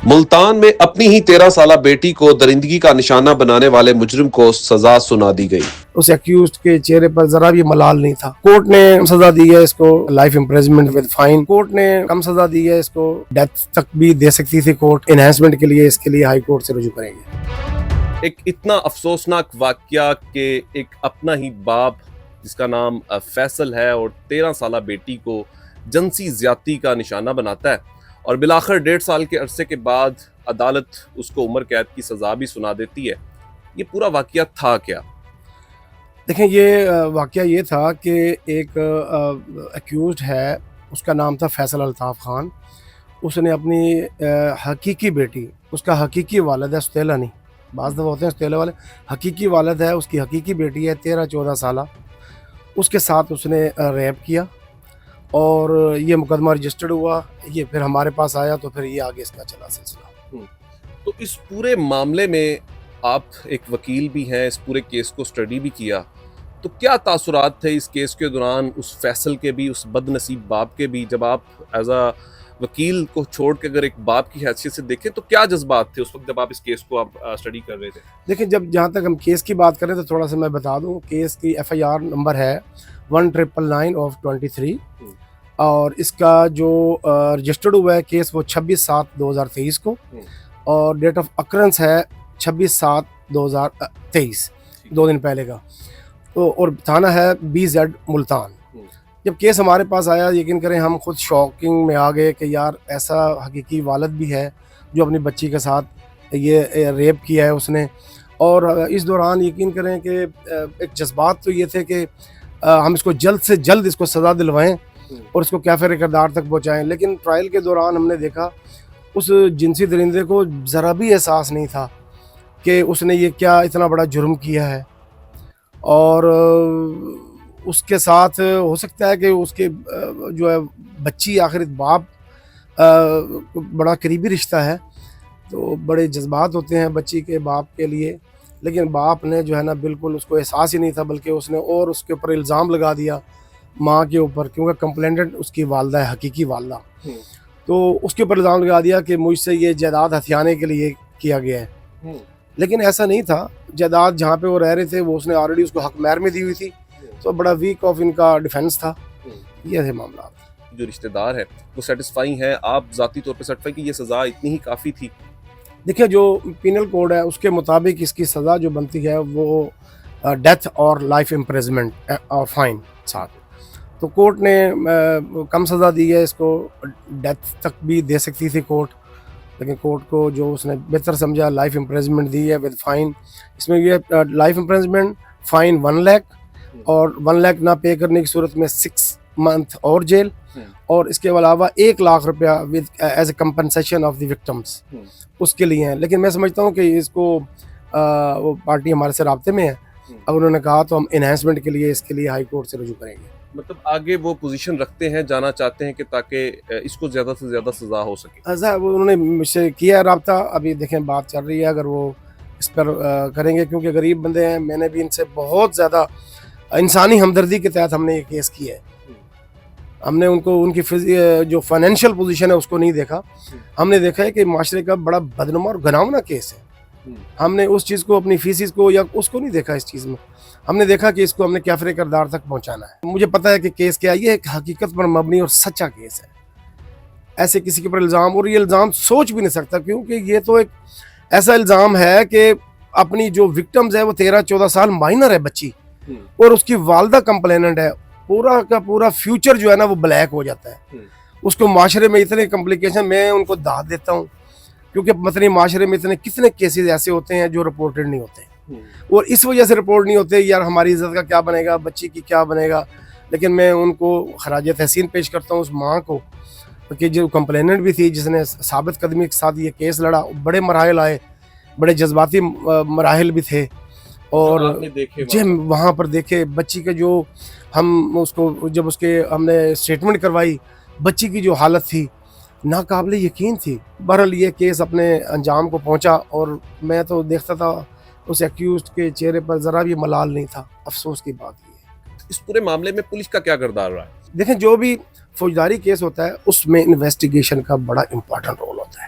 ملتان میں اپنی ہی 13 سالہ بیٹی کو درندگی کا نشانہ بنانے والے مجرم کو سزا سنا دی گئی۔ اس ایکیوزڈ کے چہرے پر ذرا بھی ملال نہیں تھا۔ کورٹ نے سزا دی ہے اس کو life imprisonment with fine. Court نے کم سزا دی ہے اس کو، ڈیتھ تک بھی دے سکتی تھی کورٹ۔ انہینسمنٹ کے لیے اس کے لیے ہائی کورٹ سے رجوع کریں گے۔ ایک اتنا افسوسناک واقعہ کہ ایک اپنا ہی باپ جس کا نام فیصل ہے اور 13 سالہ بیٹی کو جنسی زیادتی کا نشانہ بناتا ہے، اور بالآخر 1.5 سال کے عرصے کے بعد عدالت اس کو عمر قید کی سزا بھی سنا دیتی ہے۔ یہ پورا واقعہ تھا کیا؟ دیکھیں، یہ واقعہ یہ تھا کہ ایک ایکیوزڈ ہے، اس کا نام تھا فیصل الطاف خان۔ اس نے اپنی حقیقی بیٹی، اس کا حقیقی والد ہے، ستیلا نہیں، بعض دفعہ ہوتے ہیں ستیلا والے، حقیقی والد ہے، اس کی حقیقی بیٹی ہے 13-14 سالہ، اس کے ساتھ اس نے ریپ کیا اور یہ مقدمہ رجسٹرڈ ہوا۔ یہ پھر ہمارے پاس آیا تو پھر یہ آگے اس کا چلا سلسلہ۔ تو اس پورے معاملے میں آپ ایک وکیل بھی ہیں، اس پورے کیس کو اسٹڈی بھی کیا، تو کیا تاثرات تھے اس کیس کے دوران اس فیصل کے بھی، اس بد نصیب باپ کے بھی؟ جب آپ ایز اے وکیل کو چھوڑ کے اگر ایک باپ کی حیثیت سے دیکھیں تو کیا جذبات تھے اس وقت جب آپ اس کیس کو آپ اسٹڈی کر رہے تھے؟ دیکھیں، جہاں تک ہم کیس کی بات کریں تو تھوڑا سا میں بتا دوں، کیس کی FIR نمبر ہے 1999/23 اور اس کا جو رجسٹرڈ ہوا ہے کیس وہ 26/7/2023 کو، اور ڈیٹ آف اکرنس ہے 26/7/2023، 2 دن پہلے کا، تو اور تھانہ ہے BZ ملتان۔ جب کیس ہمارے پاس آیا، یقین کریں ہم خود شاکنگ میں آ گئے کہ یار ایسا حقیقی والد بھی ہے جو اپنی بچی کے ساتھ یہ ریپ کیا ہے اس نے۔ اور اس دوران یقین کریں کہ ایک جذبات تو یہ تھے کہ ہم اس کو جلد سے جلد اس کو سزا دلوائیں اور اس کو کیفر کردار تک پہنچائیں، لیکن ٹرائل کے دوران ہم نے دیکھا اس جنسی درندے کو ذرا بھی احساس نہیں تھا کہ اس نے یہ کیا اتنا بڑا جرم کیا ہے، اور اس کے ساتھ ہو سکتا ہے کہ اس کے جو ہے بچی، آخر باپ بڑا قریبی رشتہ ہے تو بڑے جذبات ہوتے ہیں بچی کے باپ کے لیے، لیکن باپ نے جو ہے نا بالکل اس کو احساس ہی نہیں تھا، بلکہ اس نے اور اس کے اوپر الزام لگا دیا ماں کے اوپر، کیونکہ کمپلینٹنٹ اس کی والدہ ہے، حقیقی والدہ، تو اس کے اوپر الزام لگا دیا کہ مجھ سے یہ جائیداد ہتھیانے کے لیے کیا گیا ہے، لیکن ایسا نہیں تھا۔ جائیداد جہاں پہ وہ رہ رہے تھے وہ اس نے آلریڈی اس کو حق مہر میں دی ہوئی تھی، تو بڑا ویک آف ان کا ڈیفنس تھا۔ یہ تھے معاملات۔ جو رشتہ دار ہے وہ سیٹسفائی ہیں، آپ ذاتی طور پہ سیٹسفائی کہ یہ سزا اتنی ہی کافی تھی؟ دیکھیں، جو پینل کوڈ ہے اس کے مطابق اس کی سزا جو بنتی ہے وہ ڈیتھ اور لائف امپریزمنٹ اور فائن ساتھ، تو کورٹ نے کم سزا دی ہے اس کو، ڈیتھ تک بھی دے سکتی تھی کورٹ، لیکن کورٹ کو جو اس نے بہتر سمجھا لائف امپریزمنٹ دی ہے ود فائن۔ اس میں یہ لائف امپریزمنٹ، فائن 1 لاکھ، اور 1 لاکھ نہ پے کرنے کی صورت میں 6 منتھ اور جیل، اور اس کے علاوہ 1 لاکھ روپیہ as a compensation of the victims اس کے لیے ہیں۔ لیکن میں سمجھتا ہوں کہ اس کو وہ پارٹی ہمارے سے رابطے میں ہے، اب انہوں نے کہا تو ہم انہینسمنٹ کے لیے اس کے لیے ہائی کورٹ سے رجوع کریں گے۔ مطلب آگے وہ پوزیشن رکھتے ہیں، جانا چاہتے ہیں کہ تاکہ اس کو زیادہ سے زیادہ سزا ہو سکے؟ انہوں نے مجھ سے کیا رابطہ، ابھی دیکھیں بات چل رہی ہے، اگر وہ اس پر کریں گے، کیونکہ غریب بندے ہیں، میں نے بھی ان سے بہت زیادہ انسانی ہمدردی کے تحت ہم نے یہ کیس کیا ہے۔ ہم نے ان کو ان کی جو فائنینشیل پوزیشن ہے اس کو نہیں دیکھا، ہم نے دیکھا ہے کہ معاشرے کا بڑا بدنما اور گھناؤنا کیس ہے۔ ہم نے اس چیز کو، اپنی فیسز کو یا اس کو نہیں دیکھا، اس چیز میں ہم نے دیکھا کہ اس کو ہم نے کیفر کردار تک پہنچانا ہے۔ مجھے پتا ہے کہ کیس کیا، یہ ایک حقیقت پر مبنی اور سچا کیس ہے، ایسے کسی کے اوپر الزام، اور یہ الزام سوچ بھی نہیں سکتا، کیونکہ یہ تو ایک ایسا الزام ہے کہ اپنی جو وکٹمز ہے وہ 13-14 سال مائنر ہے بچی، اور اس کی والدہ کمپلیننٹ ہے، پورا کا پورا فیوچر جو ہے نا وہ بلیک ہو جاتا ہے۔ اس کو معاشرے میں اتنے کمپلیکیشن، میں ان کو داد دیتا ہوں، کیونکہ مدنی معاشرے میں اتنے کتنے کیسز ایسے ہوتے ہیں جو رپورٹڈ نہیں ہوتے، اور اس وجہ سے رپورٹ نہیں ہوتے، یار ہماری عزت کا کیا بنے گا، بچی کی کیا بنے گا۔ لیکن میں ان کو خراج تحسین پیش کرتا ہوں اس ماں کو، کہ جو کمپلیننٹ بھی تھی، جس نے ثابت قدمی کے ساتھ یہ کیس لڑا، بڑے مراحل آئے، بڑے جذباتی مراحل بھی تھے، اور جب وہاں پر دیکھے بچی کے جو ہم اس کو، جب اس کے ہم نے اسٹیٹمنٹ کروائی، بچی کی جو حالت تھی ناقابل یقین تھی۔ بہرحال یہ کیس اپنے انجام کو پہنچا، اور میں تو دیکھتا تھا اس ایکیوزڈ کے چہرے پر ذرا بھی ملال نہیں تھا۔ افسوس کی بات یہ ہے۔ اس پورے معاملے میں پولیس کا کیا کردار رہا ہے؟ دیکھیں، جو بھی فوجداری کیس ہوتا ہے اس میں انویسٹیگیشن کا بڑا امپورٹنٹ رول ہوتا ہے۔